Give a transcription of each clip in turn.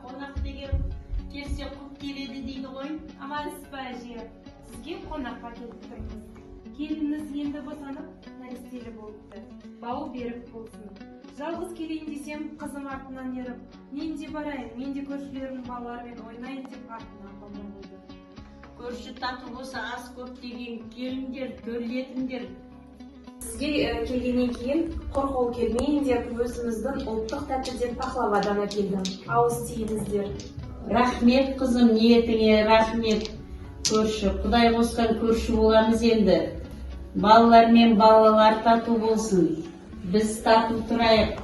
Қонақ деген келсе құп келеді дейді ғой. Амансыз ба әже? Сізге қонаққа келіп тұрмыз. Келініңіз енді босанып, нәрестелі болыпты. Бауы берік болсын. Жалғыз келейін десем, қызым артынан еріп, мен де барайын, мен де көршілердің балаларымен ойнайын деп артынан қалмай қойды. Көрші тату болса аз көп деген келіндер, төрлетіңдер. Сізге келгеннен кейін қорқау келмейін деп өзіміздің ұлттық тәтті деп пахлавадан әкелдім. Ауыз тиіңіздер. Рахмет қызым, ниетіңе рахмет. Көрші, Құдай қосқан көрші боламыз енді. Балалар мен балалар тату болсын. Біз тату тұрайық.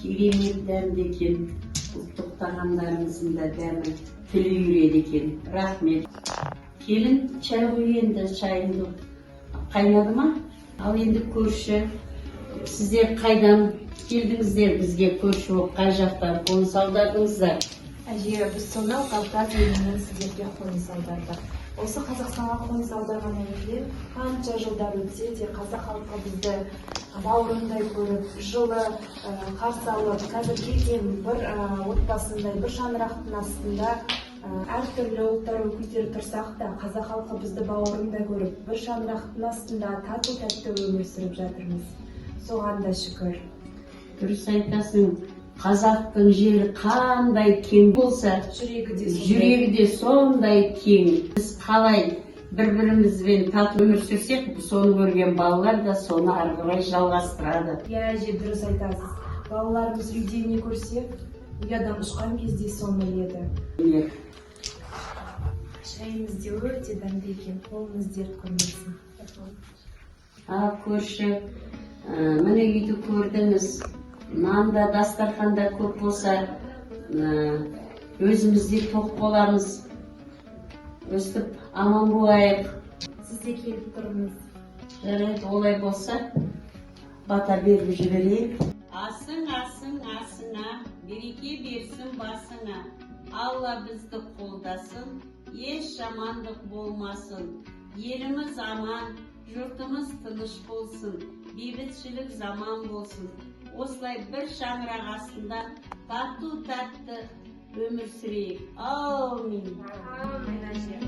Керемет дәмді екен. Ұлттық тағамдарымыздың да дәмі тіл үйреді екен. Рахмет. Келін, чай қой енді, чайыңды қайнады ма? Ал енді көрші, сіздер қайдан келдіңіздер бізге көрші болып, қай жақтан қоныс аудардыңыздар? Әже, біз сонау Кавказ елінен сіздерге қоныс аудардық. Осы Қазақстанға қоныс аударғаннан кейін қанша жылдар өтсе де қазақ халқы бізді бауырындай көріп, жылы қарсы алып, қазір келген бір отбасындай, бір шаңырақтың астында әртүрлі ұлттар өкілдері тұрсақ та, қазақ халқы бізді бауырындай көріп, бір шаңырақтың астында тату-тәтті өмір сүріп жатырмыз. Соған да шүкір. Дұрыс айтасың, қазақтың жері қандай кең болса, жүрегі де сондай кең. Біз қалай бір-бірімізбен тату өмір сүрсек, соны көрген балалар да соны ары қарай жалғастырады. Иә, әже, дұрыс айтасыз. Балаларымыз үйде не көрсе, ұядан ұшқан кезде соны еді. Шайыңыз де өте дәмді екен, қолыңыз дерт көрмесін. Көрші, міне үйді көрдіңіз. Нанда, дастарханда көп болса, өзімізде тоқ боламыз. Өстіп, аман болайық. Сіз де келіп тұрыңыз. Жарайды, олай болса, бата беріп жіберейік. Асың, асың, асыңа, береке берсін басыңа. Алла бізді қолдасын, еш жамандық болмасын. Еліміз аман, жұртымыз тыныш болсын, бейбітшілік заман болсын. Осылай бір шаңырақ астында тату-тәтті өмір сүрейік. Аумин. Амин, әже.